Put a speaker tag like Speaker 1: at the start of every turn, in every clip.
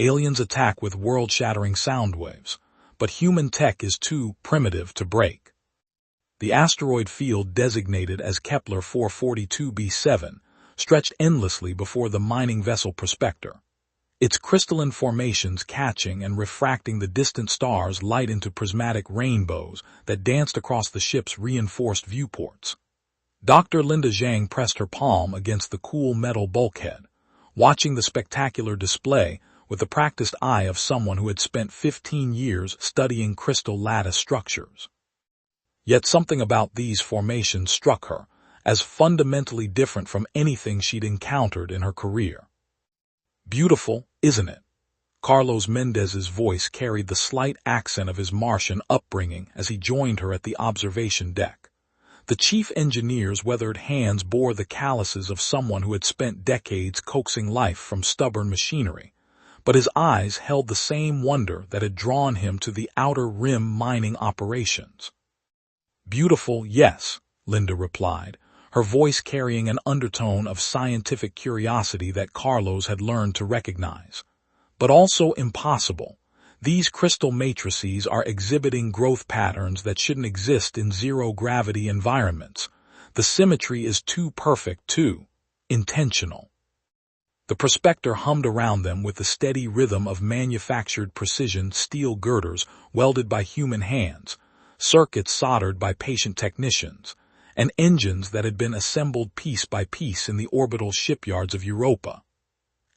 Speaker 1: Aliens attack with world-shattering sound waves, but human tech is too primitive to break. The asteroid field designated as Kepler 442b7 stretched endlessly before the mining vessel Prospector, its crystalline formations catching and refracting the distant stars' light into prismatic rainbows that danced across the ship's reinforced viewports. Dr. Linda Zhang pressed her palm against the cool metal bulkhead, watching the spectacular display with the practiced eye of someone who had spent 15 years studying crystal lattice structures. Yet something about these formations struck her as fundamentally different from anything she'd encountered in her career. "Beautiful, isn't it?" Carlos Mendez's voice carried the slight accent of his Martian upbringing as he joined her at the observation deck. The chief engineer's weathered hands bore the calluses of someone who had spent decades coaxing life from stubborn machinery, but his eyes held the same wonder that had drawn him to the outer rim mining operations. "Beautiful, yes," Linda replied, her voice carrying an undertone of scientific curiosity that Carlos had learned to recognize. "But also impossible. These crystal matrices are exhibiting growth patterns that shouldn't exist in zero-gravity environments. The symmetry is too perfect, too intentional." The Prospector hummed around them with the steady rhythm of manufactured precision steel girders welded by human hands, circuits soldered by patient technicians, and engines that had been assembled piece by piece in the orbital shipyards of Europa.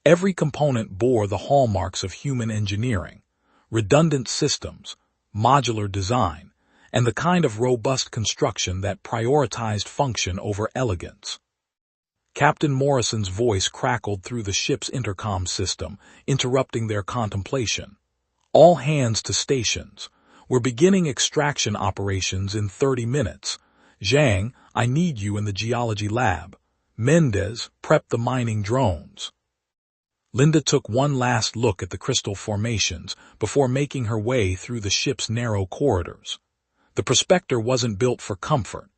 Speaker 1: Every component bore the hallmarks of human engineering: redundant systems, modular design, and the kind of robust construction that prioritized function over elegance. Captain Morrison's voice crackled through the ship's intercom system, interrupting their contemplation. "All hands to stations. We're beginning extraction operations in 30 minutes. Zhang, I need you in the geology lab. Mendez, prep the mining drones." Linda took one last look at the crystal formations before making her way through the ship's narrow corridors. The Prospector wasn't built for comfort.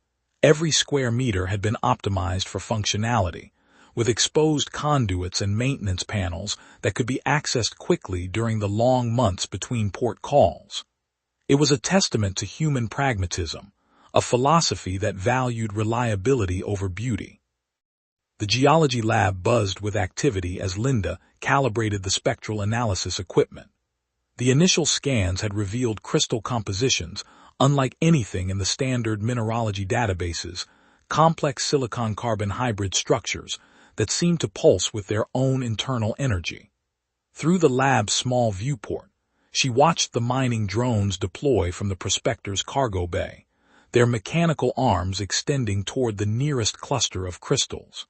Speaker 1: Every square meter had been optimized for functionality, with exposed conduits and maintenance panels that could be accessed quickly during the long months between port calls. It was a testament to human pragmatism, a philosophy that valued reliability over beauty. The geology lab buzzed with activity as Linda calibrated the spectral analysis equipment. The initial scans had revealed crystal compositions unlike anything in the standard mineralogy databases, complex silicon-carbon hybrid structures that seemed to pulse with their own internal energy. Through the lab's small viewport, she watched the mining drones deploy from the Prospector's cargo bay, their mechanical arms extending toward the nearest cluster of crystals.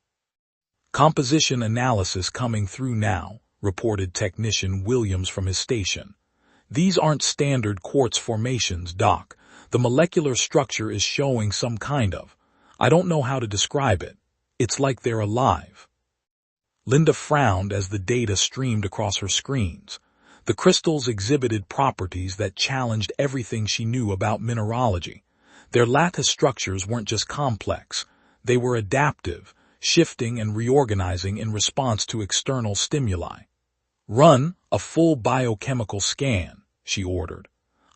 Speaker 1: "Composition analysis coming through now," reported Technician Williams from his station. "These aren't standard quartz formations, Doc. The molecular structure is showing some kind of, I don't know how to describe it. It's like they're alive." Linda frowned as the data streamed across her screens. The crystals exhibited properties that challenged everything she knew about mineralogy. Their lattice structures weren't just complex, they were adaptive, shifting and reorganizing in response to external stimuli. "Run a full biochemical scan," she ordered.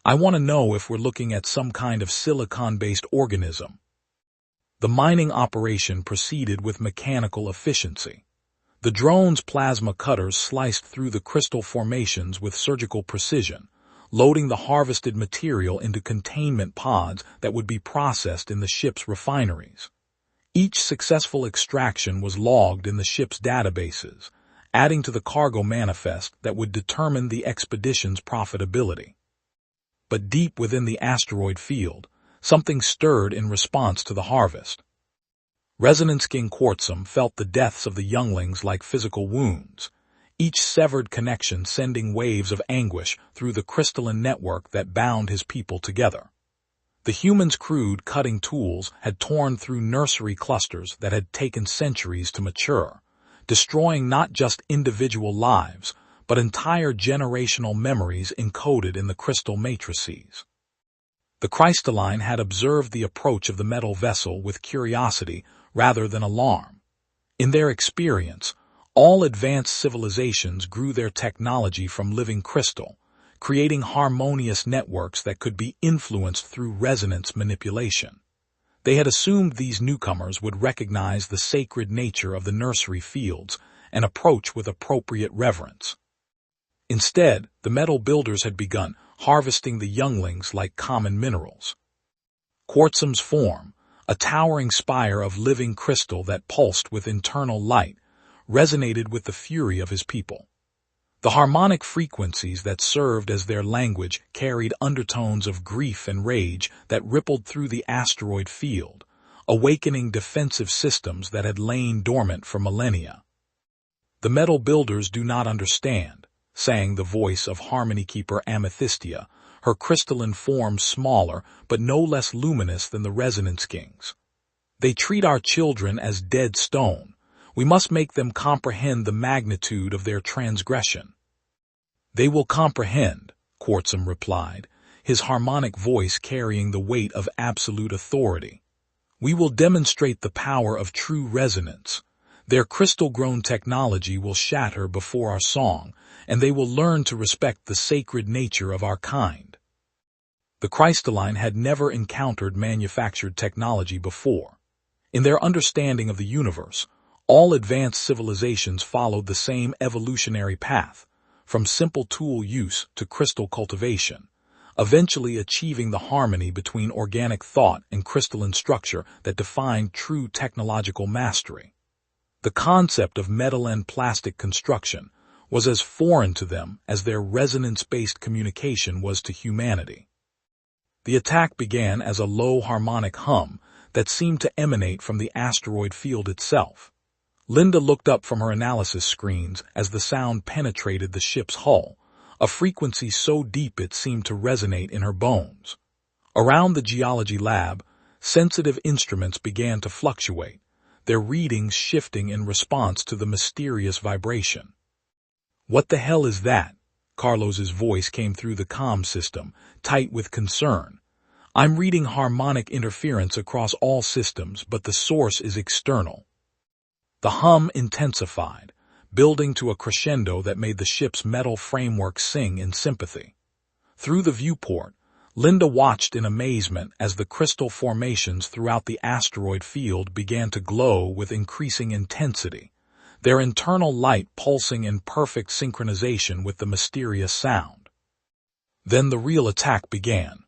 Speaker 1: "I want to know if we're looking at some kind of silicon-based organism." The mining operation proceeded with mechanical efficiency. The drone's plasma cutters sliced through the crystal formations with surgical precision, loading the harvested material into containment pods that would be processed in the ship's refineries. Each successful extraction was logged in the ship's databases, adding to the cargo manifest that would determine the expedition's profitability. But deep within the asteroid field, something stirred in response to the harvest. Resonance King Quartzum felt the deaths of the younglings like physical wounds, each severed connection sending waves of anguish through the crystalline network that bound his people together. The humans' crude cutting tools had torn through nursery clusters that had taken centuries to mature, destroying not just individual lives, but entire generational memories encoded in the crystal matrices. The Crys'talline had observed the approach of the metal vessel with curiosity rather than alarm. In their experience, All advanced civilizations grew their technology from living crystal, creating harmonious networks that could be influenced through resonance manipulation. They had assumed these newcomers would recognize the sacred nature of the nursery fields and approach with appropriate reverence. Instead, the metal builders had begun harvesting the younglings like common minerals. Quartzum's form, a towering spire of living crystal that pulsed with internal light, resonated with the fury of his people. The harmonic frequencies that served as their language carried undertones of grief and rage that rippled through the asteroid field, awakening defensive systems that had lain dormant for millennia. "The metal builders do not understand," sang the voice of Harmony Keeper Amethystia, her crystalline form smaller but no less luminous than the Resonance King's. "They treat our children as dead stone. We must make them comprehend the magnitude of their transgression." "They will comprehend," Quartzum replied, his harmonic voice carrying the weight of absolute authority. "We will demonstrate the power of true resonance. Their crystal-grown technology will shatter before our song, and they will learn to respect the sacred nature of our kind." The Crys'talline had never encountered manufactured technology before. In their understanding of the universe, all advanced civilizations followed the same evolutionary path, from simple tool use to crystal cultivation, eventually achieving the harmony between organic thought and crystalline structure that defined true technological mastery. The concept of metal and plastic construction was as foreign to them as their resonance-based communication was to humanity. The attack began as a low harmonic hum that seemed to emanate from the asteroid field itself. Linda looked up from her analysis screens as the sound penetrated the ship's hull, a frequency so deep it seemed to resonate in her bones. Around the geology lab, sensitive instruments began to fluctuate, their readings shifting in response to the mysterious vibration. "What the hell is that?" Carlos's voice came through the comm system, tight with concern. "I'm reading harmonic interference across all systems, but the source is external." The hum intensified, building to a crescendo that made the ship's metal framework sing in sympathy. Through the viewport, Linda watched in amazement as the crystal formations throughout the asteroid field began to glow with increasing intensity, their internal light pulsing in perfect synchronization with the mysterious sound. Then the real attack began.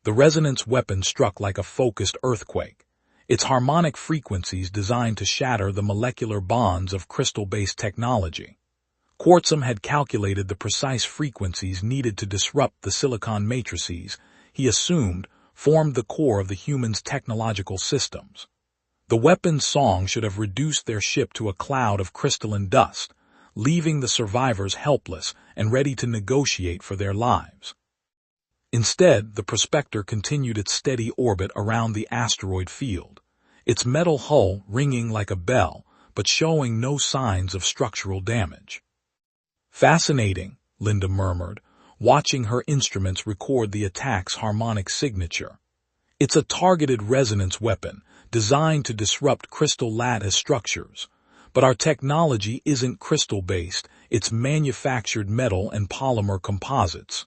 Speaker 1: The resonance weapon struck like a focused earthquake, its harmonic frequencies designed to shatter the molecular bonds of crystal-based technology. Quartzum had calculated the precise frequencies needed to disrupt the silicon matrices he assumed formed the core of the humans' technological systems. The weapon's song should have reduced their ship to a cloud of crystalline dust, leaving the survivors helpless and ready to negotiate for their lives. Instead, the Prospector continued its steady orbit around the asteroid field, its metal hull ringing like a bell, but showing no signs of structural damage. "Fascinating," Linda murmured, watching her instruments record the attack's harmonic signature. "It's a targeted resonance weapon designed to disrupt crystal lattice structures. But our technology isn't crystal-based, it's manufactured metal and polymer composites."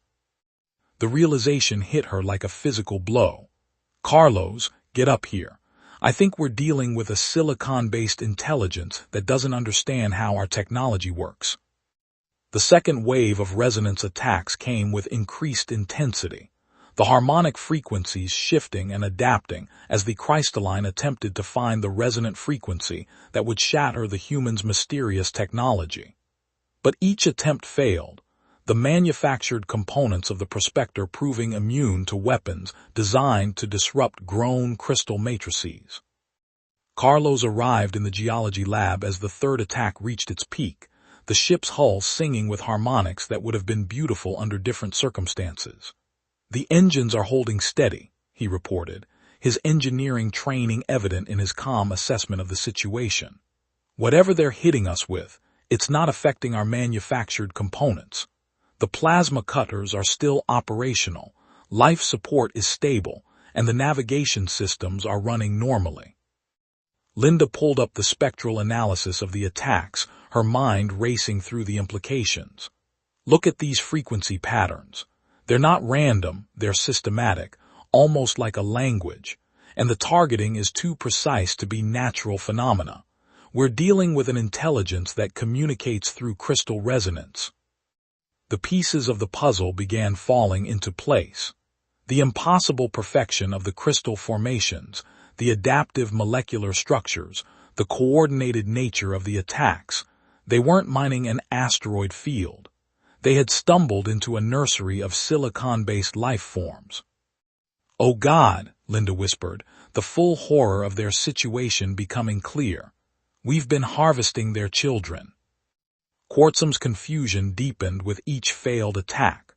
Speaker 1: The realization hit her like a physical blow. "Carlos, get up here. I think we're dealing with a silicon-based intelligence that doesn't understand how our technology works." The second wave of resonance attacks came with increased intensity, the harmonic frequencies shifting and adapting as the Crys'talline attempted to find the resonant frequency that would shatter the human's mysterious technology. But each attempt failed, the manufactured components of the Prospector proving immune to weapons designed to disrupt grown crystal matrices. Carlos arrived in the geology lab as the third attack reached its peak, the ship's hull singing with harmonics that would have been beautiful under different circumstances. "The engines are holding steady," he reported, his engineering training evident in his calm assessment of the situation. "Whatever they're hitting us with, it's not affecting our manufactured components. The plasma cutters are still operational, life support is stable, and the navigation systems are running normally." Linda pulled up the spectral analysis of the attacks, her mind racing through the implications. Look at these frequency patterns. They're not random, they're systematic, almost like a language, and the targeting is too precise to be natural phenomena. We're dealing with an intelligence that communicates through crystal resonance. The pieces of the puzzle began falling into place. The impossible perfection of the crystal formations, the adaptive molecular structures, the coordinated nature of the attacks. They weren't mining an asteroid field. They had stumbled into a nursery of silicon-based life forms. "Oh God," Linda whispered, the full horror of their situation becoming clear. "We've been harvesting their children." Quartzum's confusion deepened with each failed attack.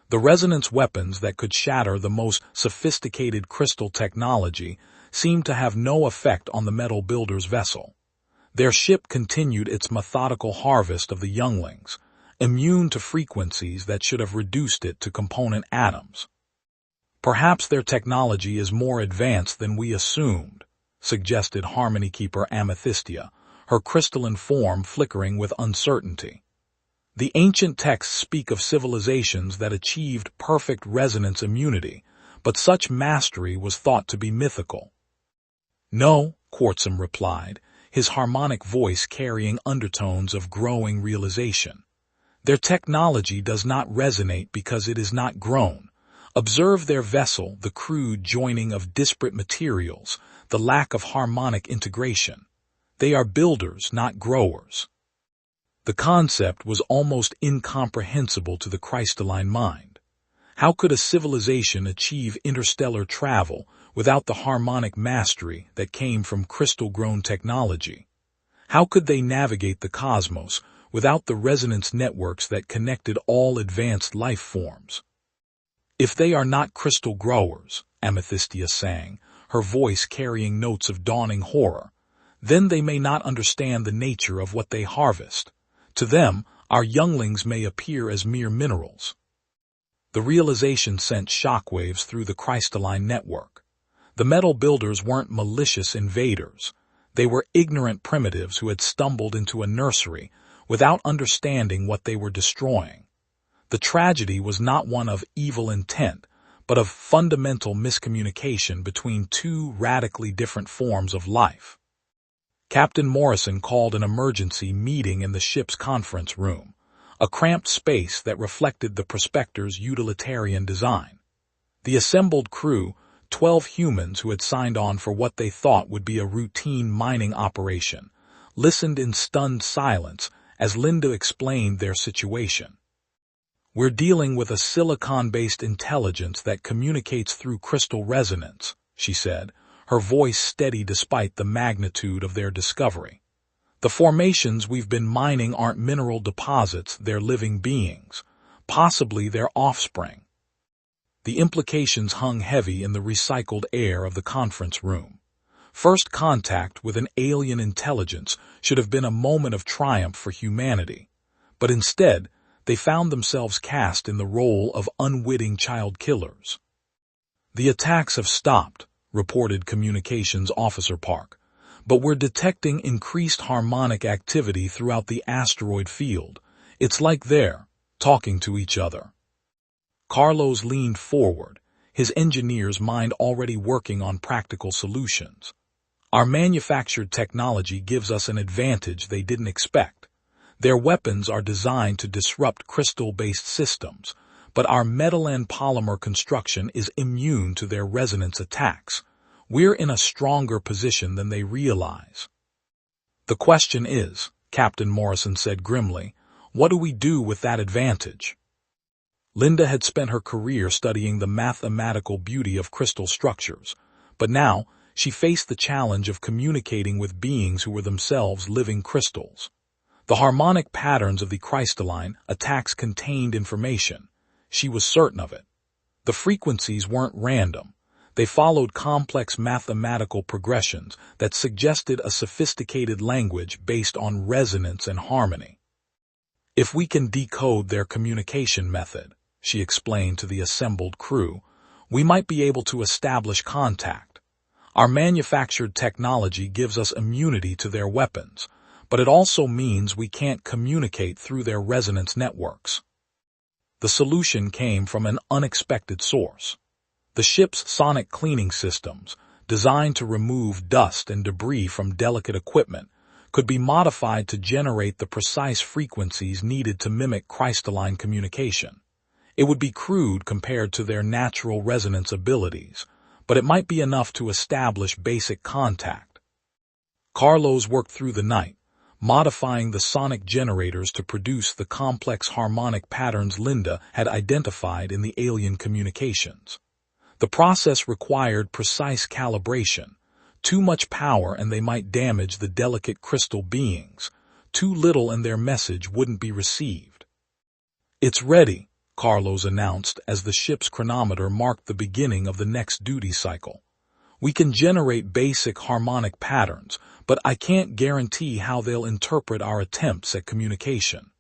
Speaker 1: The resonance weapons that could shatter the most sophisticated crystal technology seemed to have no effect on the metal builder's vessel. Their ship continued its methodical harvest of the younglings, immune to frequencies that should have reduced it to component atoms. "Perhaps their technology is more advanced than we assumed," suggested Harmony Keeper Amethystia, her crystalline form flickering with uncertainty. "The ancient texts speak of civilizations that achieved perfect resonance immunity, but such mastery was thought to be mythical." "No," Quartzum replied, his harmonic voice carrying undertones of growing realization. "Their technology does not resonate because it is not grown. Observe their vessel, the crude joining of disparate materials, the lack of harmonic integration. They are builders, not growers." The concept was almost incomprehensible to the Crys'talline mind. How could a civilization achieve interstellar travel without the harmonic mastery that came from crystal-grown technology? How could they navigate the cosmos without the resonance networks that connected all advanced life forms? "If they are not crystal growers," Amethystia sang, her voice carrying notes of dawning horror, "then they may not understand the nature of what they harvest. To them, our younglings may appear as mere minerals." The realization sent shockwaves through the Crys'talline network. The metal builders weren't malicious invaders. They were ignorant primitives who had stumbled into a nursery without understanding what they were destroying. The tragedy was not one of evil intent, but of fundamental miscommunication between two radically different forms of life. Captain Morrison called an emergency meeting in the ship's conference room, a cramped space that reflected the Prospector's utilitarian design. The assembled crew, 12 humans who had signed on for what they thought would be a routine mining operation, listened in stunned silence as Linda explained their situation. "We're dealing with a silicon-based intelligence that communicates through crystal resonance," she said, her voice steady despite the magnitude of their discovery. "The formations we've been mining aren't mineral deposits, they're living beings, possibly their offspring." The implications hung heavy in the recycled air of the conference room. First contact with an alien intelligence should have been a moment of triumph for humanity, but instead, they found themselves cast in the role of unwitting child killers. "The attacks have stopped," reported Communications Officer Park, "but we're detecting increased harmonic activity throughout the asteroid field. It's like they're talking to each other." Carlos leaned forward, his engineer's mind already working on practical solutions. "Our manufactured technology gives us an advantage they didn't expect. Their weapons are designed to disrupt crystal-based systems, but our metal and polymer construction is immune to their resonance attacks. We're in a stronger position than they realize." "The question is," Captain Morrison said grimly, "what do we do with that advantage?" Linda had spent her career studying the mathematical beauty of crystal structures, but now she faced the challenge of communicating with beings who were themselves living crystals. The harmonic patterns of the Crys'talline attacks contained information. She was certain of it. The frequencies weren't random. They followed complex mathematical progressions that suggested a sophisticated language based on resonance and harmony. "If we can decode their communication method," she explained to the assembled crew, "we might be able to establish contact. Our manufactured technology gives us immunity to their weapons, but it also means we can't communicate through their resonance networks. The solution came from an unexpected source. The ship's sonic cleaning systems, designed to remove dust and debris from delicate equipment, could be modified to generate the precise frequencies needed to mimic crystalline communication. It would be crude compared to their natural resonance abilities, but it might be enough to establish basic contact. Carlos worked through the night, modifying the sonic generators to produce the complex harmonic patterns Linda had identified in the alien communications. The process required precise calibration. Too much power and they might damage the delicate crystal beings. Too little and their message wouldn't be received. "It's ready," Carlos announced as the ship's chronometer marked the beginning of the next duty cycle. "We can generate basic harmonic patterns, but I can't guarantee how they'll interpret our attempts at communication."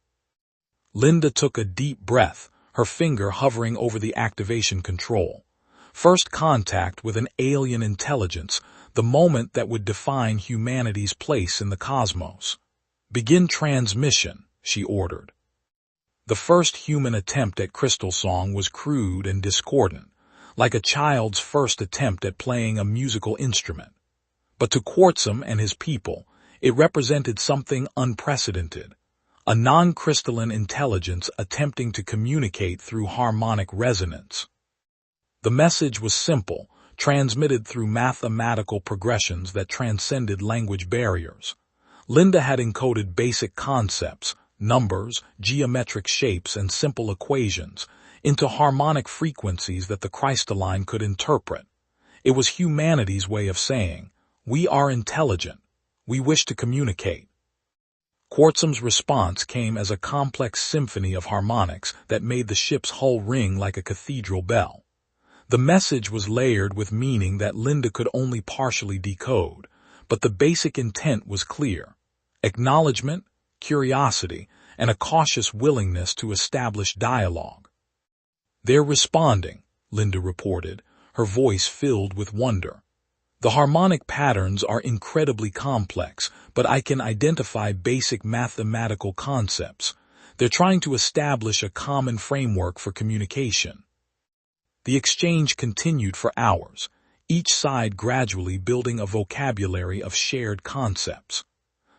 Speaker 1: Linda took a deep breath, her finger hovering over the activation control. First contact with an alien intelligence, the moment that would define humanity's place in the cosmos. "Begin transmission," she ordered. The first human attempt at crystal song was crude and discordant, like a child's first attempt at playing a musical instrument. But to Quartzum and his people, it represented something unprecedented, a non-crystalline intelligence attempting to communicate through harmonic resonance. The message was simple, transmitted through mathematical progressions that transcended language barriers. Linda had encoded basic concepts, numbers, geometric shapes, and simple equations, into harmonic frequencies that the Crys'talline could interpret. It was humanity's way of saying, "We are intelligent. We wish to communicate." Quartzum's response came as a complex symphony of harmonics that made the ship's hull ring like a cathedral bell. The message was layered with meaning that Linda could only partially decode, but the basic intent was clear: acknowledgement, curiosity, and a cautious willingness to establish dialogue. "They're responding," Linda reported, her voice filled with wonder. "The harmonic patterns are incredibly complex, but I can identify basic mathematical concepts. They're trying to establish a common framework for communication." The exchange continued for hours, each side gradually building a vocabulary of shared concepts.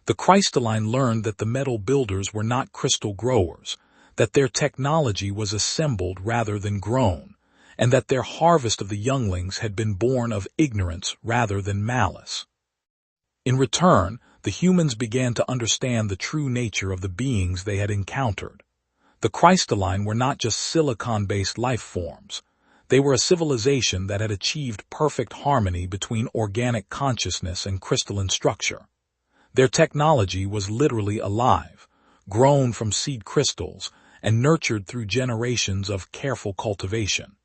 Speaker 1: The Crys'talline learned that the metal builders were not crystal growers, that their technology was assembled rather than grown, and that their harvest of the younglings had been born of ignorance rather than malice. In return, the humans began to understand the true nature of the beings they had encountered. The Crys'talline were not just silicon-based life forms. They were a civilization that had achieved perfect harmony between organic consciousness and crystalline structure. Their technology was literally alive, grown from seed crystals, and nurtured through generations of careful cultivation.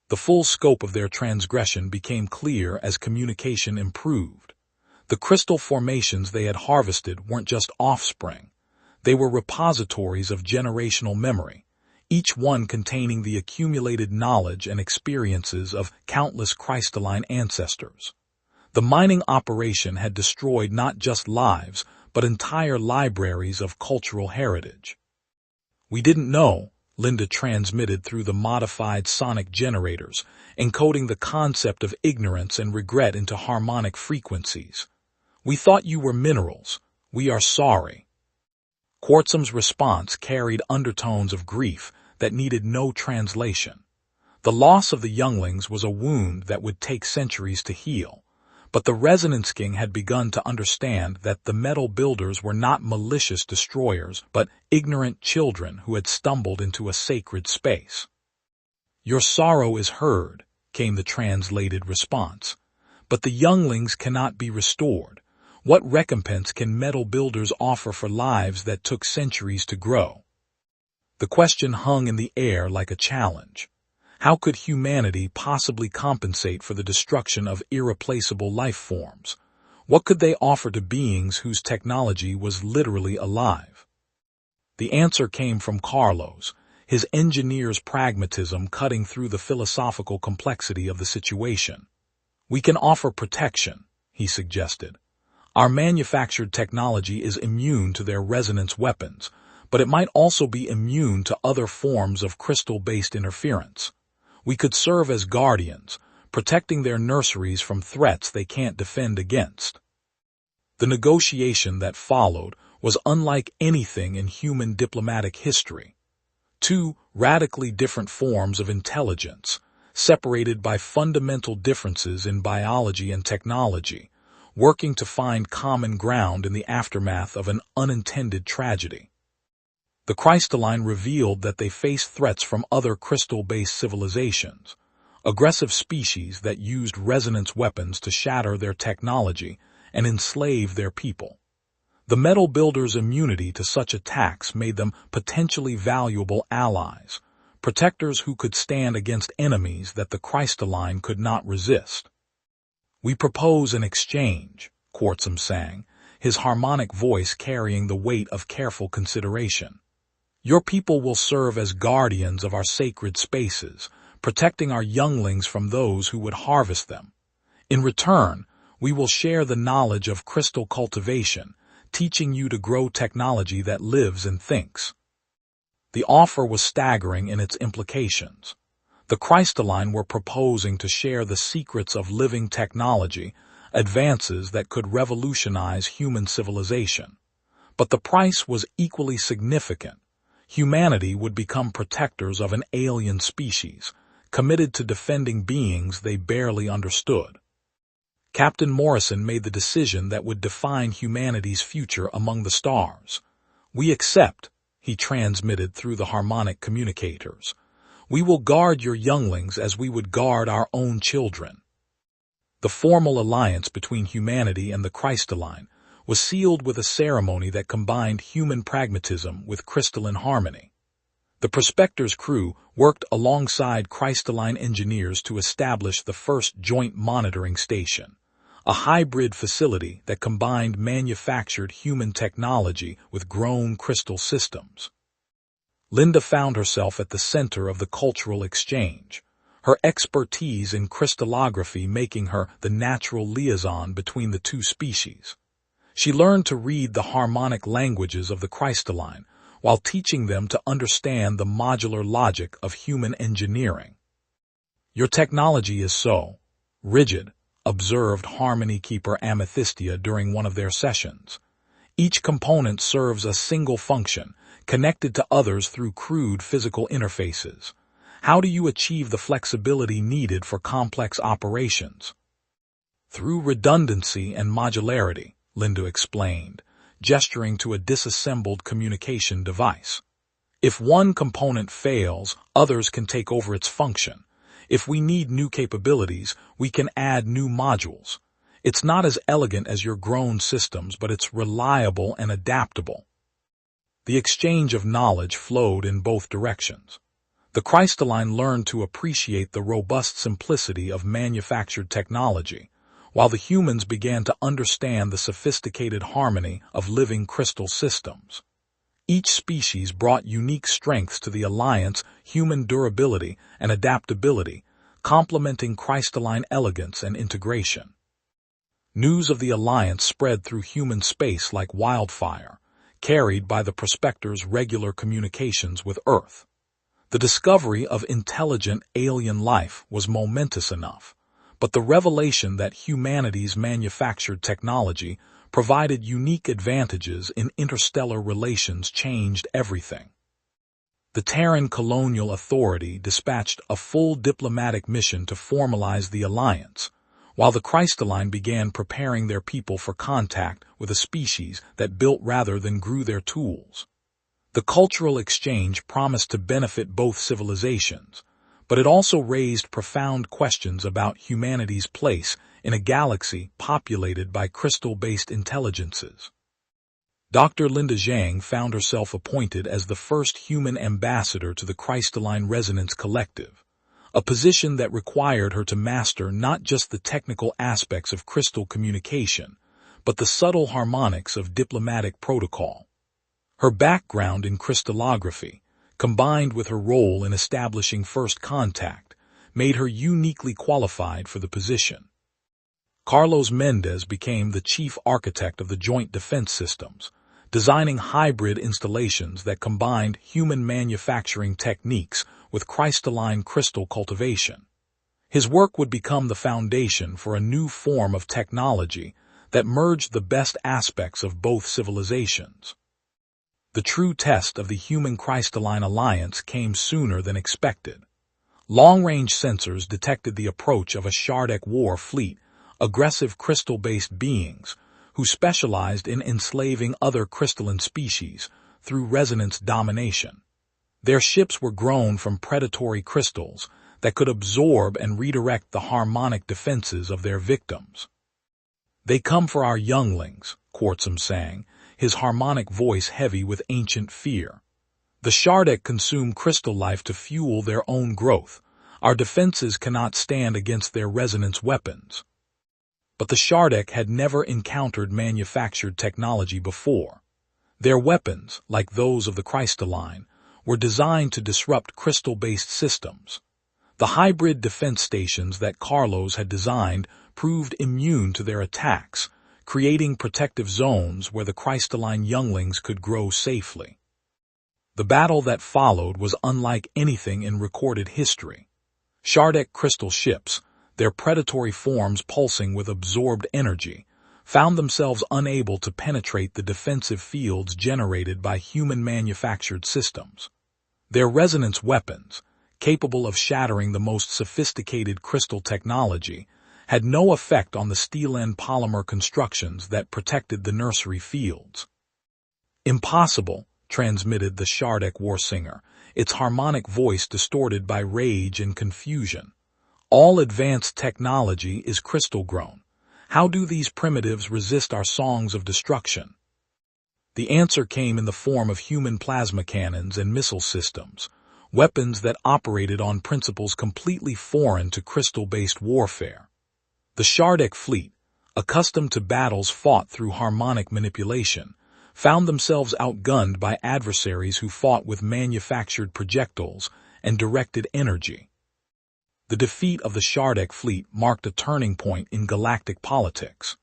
Speaker 1: The full scope of their transgression became clear as communication improved. The crystal formations they had harvested weren't just offspring. They were repositories of generational memory, each one containing the accumulated knowledge and experiences of countless Crys'talline ancestors. The mining operation had destroyed not just lives, but entire libraries of cultural heritage. "We didn't know," Linda transmitted through the modified sonic generators, encoding the concept of ignorance and regret into harmonic frequencies. "We thought you were minerals. We are sorry." Quartzum's response carried undertones of grief that needed no translation. The loss of the younglings was a wound that would take centuries to heal, but the Resonance King had begun to understand that the metal builders were not malicious destroyers, but ignorant children who had stumbled into a sacred space. "Your sorrow is heard," came the translated response, "but the younglings cannot be restored. What recompense can metal builders offer for lives that took centuries to grow?" The question hung in the air like a challenge. How could humanity possibly compensate for the destruction of irreplaceable life forms? What could they offer to beings whose technology was literally alive? The answer came from Carlos, his engineer's pragmatism cutting through the philosophical complexity of the situation. "We can offer protection," he suggested. Our manufactured technology is immune to their resonance weapons, but it might also be immune to other forms of crystal-based interference. We could serve as guardians, protecting their nurseries from threats they can't defend against. The negotiation that followed was unlike anything in human diplomatic history. Two radically different forms of intelligence, separated by fundamental differences in biology and technology, working to find common ground in the aftermath of an unintended tragedy. The Crys'talline revealed that they faced threats from other crystal-based civilizations, aggressive species that used resonance weapons to shatter their technology and enslave their people. The metal builders' immunity to such attacks made them potentially valuable allies, protectors who could stand against enemies that the Crys'talline could not resist. "We propose an exchange," Quartzum sang, his harmonic voice carrying the weight of careful consideration. "Your people will serve as guardians of our sacred spaces, protecting our younglings from those who would harvest them. In return, we will share the knowledge of crystal cultivation, teaching you to grow technology that lives and thinks." The offer was staggering in its implications. The Crys'talline were proposing to share the secrets of living technology, advances that could revolutionize human civilization. But the price was equally significant. Humanity would become protectors of an alien species, committed to defending beings they barely understood. Captain Morrison made the decision that would define humanity's future among the stars. "We accept," he transmitted through the harmonic communicators. "We will guard your younglings as we would guard our own children." The formal alliance between humanity and the Crys'talline was sealed with a ceremony that combined human pragmatism with crystalline harmony. The Prospector's crew worked alongside Crys'talline engineers to establish the first joint monitoring station, a hybrid facility that combined manufactured human technology with grown crystal systems. Linda found herself at the center of the cultural exchange, her expertise in crystallography making her the natural liaison between the two species. She learned to read the harmonic languages of the Crys'talline while teaching them to understand the modular logic of human engineering. "Your technology is so rigid," observed Harmony Keeper Amethystia during one of their sessions. "Each component serves a single function, connected to others through crude physical interfaces. How do you achieve the flexibility needed for complex operations?" "Through redundancy and modularity," Linda explained, gesturing to a disassembled communication device. "If one component fails, others can take over its function. If we need new capabilities, we can add new modules. It's not as elegant as your grown systems, but it's reliable and adaptable." The exchange of knowledge flowed in both directions. The Crys'talline learned to appreciate the robust simplicity of manufactured technology, while the humans began to understand the sophisticated harmony of living crystal systems. Each species brought unique strengths to the alliance: human durability and adaptability, complementing Crys'talline elegance and integration. News of the alliance spread through human space like wildfire, carried by the Prospector's regular communications with Earth. The discovery of intelligent alien life was momentous enough, but the revelation that humanity's manufactured technology provided unique advantages in interstellar relations changed everything. The Terran Colonial Authority dispatched a full diplomatic mission to formalize the alliance, while the Crys'talline began preparing their people for contact with a species that built rather than grew their tools. The cultural exchange promised to benefit both civilizations, but it also raised profound questions about humanity's place in a galaxy populated by crystal-based intelligences. Dr. Linda Zhang found herself appointed as the first human ambassador to the Crystalline Resonance Collective, a position that required her to master not just the technical aspects of crystal communication, but the subtle harmonics of diplomatic protocol. Her background in crystallography, combined with her role in establishing first contact, made her uniquely qualified for the position. Carlos Mendez became the chief architect of the Joint Defense Systems, designing hybrid installations that combined human manufacturing techniques with crystalline crystal cultivation. His work would become the foundation for a new form of technology that merged the best aspects of both civilizations. The true test of the human-crystalline alliance came sooner than expected. Long-range sensors detected the approach of a Shardik war fleet, aggressive crystal-based beings who specialized in enslaving other crystalline species through resonance domination. Their ships were grown from predatory crystals that could absorb and redirect the harmonic defenses of their victims. "They come for our younglings," Quartzum sang, his harmonic voice heavy with ancient fear. "The Shardik consume crystal life to fuel their own growth. Our defenses cannot stand against their resonance weapons." But the Shardik had never encountered manufactured technology before. Their weapons, like those of the Crys'talline, were designed to disrupt crystal-based systems. The hybrid defense stations that Carlos had designed proved immune to their attacks, creating protective zones where the Crys'talline younglings could grow safely. The battle that followed was unlike anything in recorded history. Shardik crystal ships, their predatory forms pulsing with absorbed energy, found themselves unable to penetrate the defensive fields generated by human-manufactured systems. Their resonance weapons, capable of shattering the most sophisticated crystal technology, had no effect on the steel-end polymer constructions that protected the nursery fields. "Impossible," transmitted the Shardik warsinger, its harmonic voice distorted by rage and confusion. "All advanced technology is crystal-grown. How do these primitives resist our songs of destruction?" The answer came in the form of human plasma cannons and missile systems, weapons that operated on principles completely foreign to crystal-based warfare. The Shardik fleet, accustomed to battles fought through harmonic manipulation, found themselves outgunned by adversaries who fought with manufactured projectiles and directed energy. The defeat of the Shardik fleet marked a turning point in galactic politics.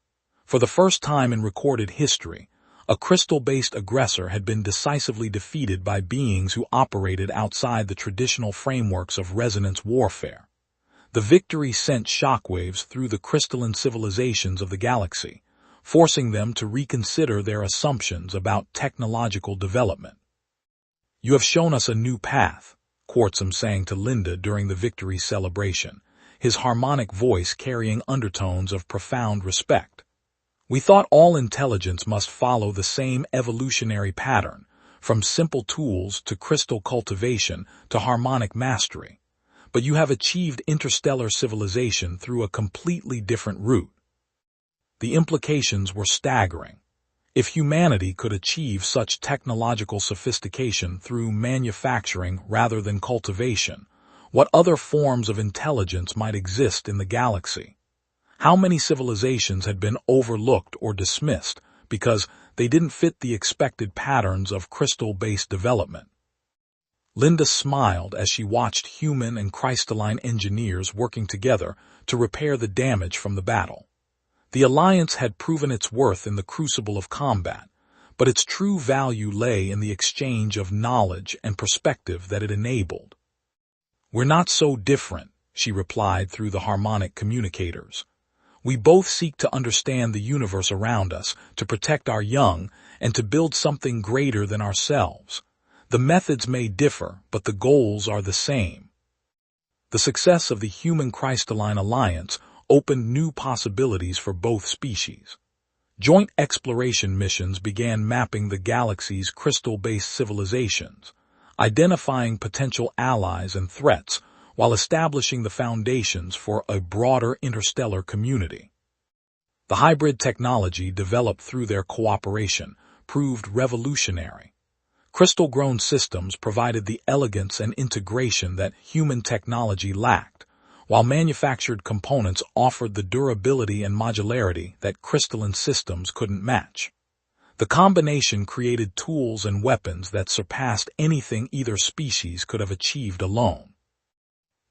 Speaker 1: For the first time in recorded history, a crystal-based aggressor had been decisively defeated by beings who operated outside the traditional frameworks of resonance warfare. The victory sent shockwaves through the crystalline civilizations of the galaxy, forcing them to reconsider their assumptions about technological development. "You have shown us a new path," Quartzum sang to Linda during the victory celebration, his harmonic voice carrying undertones of profound respect. "We thought all intelligence must follow the same evolutionary pattern, from simple tools to crystal cultivation to harmonic mastery. But you have achieved interstellar civilization through a completely different route." The implications were staggering. If humanity could achieve such technological sophistication through manufacturing rather than cultivation, what other forms of intelligence might exist in the galaxy? How many civilizations had been overlooked or dismissed because they didn't fit the expected patterns of crystal-based development? Linda smiled as she watched human and crystalline engineers working together to repair the damage from the battle. The alliance had proven its worth in the crucible of combat, but its true value lay in the exchange of knowledge and perspective that it enabled. "We're not so different," she replied through the harmonic communicators. "We both seek to understand the universe around us, to protect our young, and to build something greater than ourselves. The methods may differ, but the goals are the same." The success of the human-crystalline alliance opened new possibilities for both species. Joint exploration missions began mapping the galaxy's crystal-based civilizations, identifying potential allies and threats, while establishing the foundations for a broader interstellar community. The hybrid technology developed through their cooperation proved revolutionary. Crystal-grown systems provided the elegance and integration that human technology lacked, while manufactured components offered the durability and modularity that crystalline systems couldn't match. The combination created tools and weapons that surpassed anything either species could have achieved alone.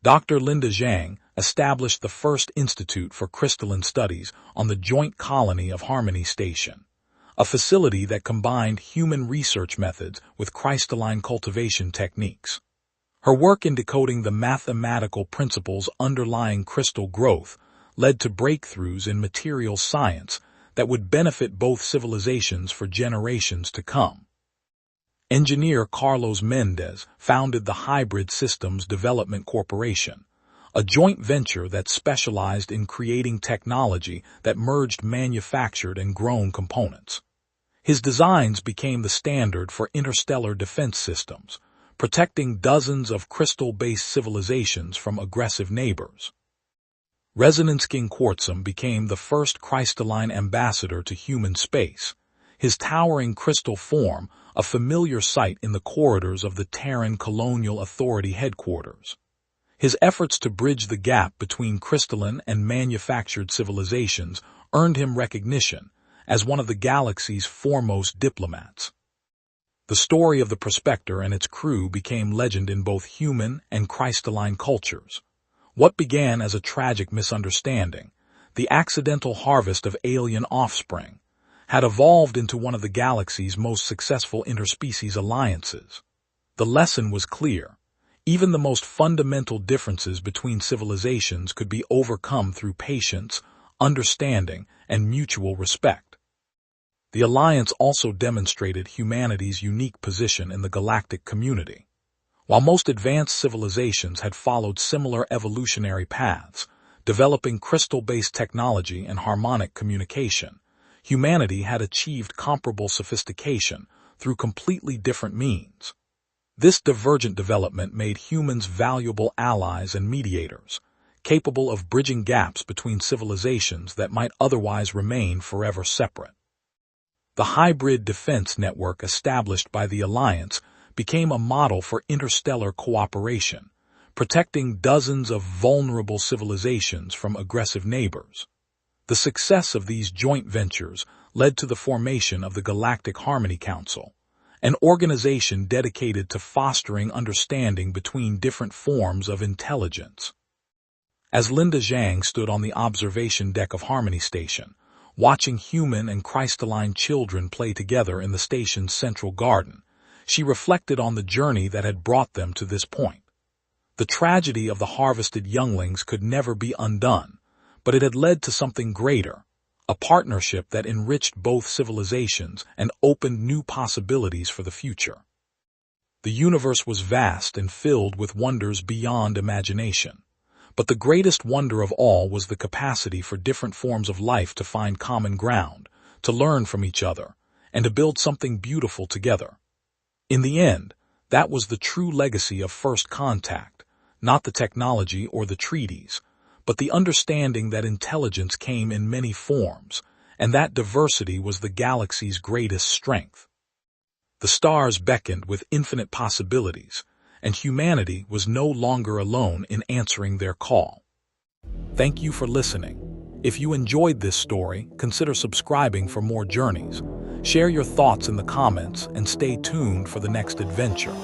Speaker 1: Dr. Linda Zhang established the first Institute for Crystalline Studies on the joint colony of Harmony Station, a facility that combined human research methods with crystalline cultivation techniques. Her work in decoding the mathematical principles underlying crystal growth led to breakthroughs in materials science that would benefit both civilizations for generations to come. Engineer Carlos Mendez founded the Hybrid Systems Development Corporation, a joint venture that specialized in creating technology that merged manufactured and grown components. His designs became the standard for interstellar defense systems, protecting dozens of crystal-based civilizations from aggressive neighbors. Resonance King Quartzum became the first crystalline ambassador to human space, his towering crystal form a familiar sight in the corridors of the Terran Colonial Authority headquarters. His efforts to bridge the gap between crystalline and manufactured civilizations earned him recognition as one of the galaxy's foremost diplomats. The story of the Prospector and its crew became legend in both human and crystalline cultures. What began as a tragic misunderstanding, the accidental harvest of alien offspring, had evolved into one of the galaxy's most successful interspecies alliances. The lesson was clear. Even the most fundamental differences between civilizations could be overcome through patience, understanding, and mutual respect. The alliance also demonstrated humanity's unique position in the galactic community. While most advanced civilizations had followed similar evolutionary paths, developing crystal-based technology and harmonic communication, humanity had achieved comparable sophistication through completely different means. This divergent development made humans valuable allies and mediators, capable of bridging gaps between civilizations that might otherwise remain forever separate. The hybrid defense network established by the Alliance became a model for interstellar cooperation, protecting dozens of vulnerable civilizations from aggressive neighbors. The success of these joint ventures led to the formation of the Galactic Harmony Council, an organization dedicated to fostering understanding between different forms of intelligence. As Linda Zhang stood on the observation deck of Harmony Station, watching human and crystalline children play together in the station's central garden, she reflected on the journey that had brought them to this point. The tragedy of the harvested younglings could never be undone, but it had led to something greater, a partnership that enriched both civilizations and opened new possibilities for the future. The universe was vast and filled with wonders beyond imagination, but the greatest wonder of all was the capacity for different forms of life to find common ground, to learn from each other, and to build something beautiful together. In the end, that was the true legacy of First Contact, not the technology or the treaties, but the understanding that intelligence came in many forms, and that diversity was the galaxy's greatest strength. The stars beckoned with infinite possibilities, and humanity was no longer alone in answering their call. Thank you for listening. If you enjoyed this story, consider subscribing for more journeys. Share your thoughts in the comments and stay tuned for the next adventure.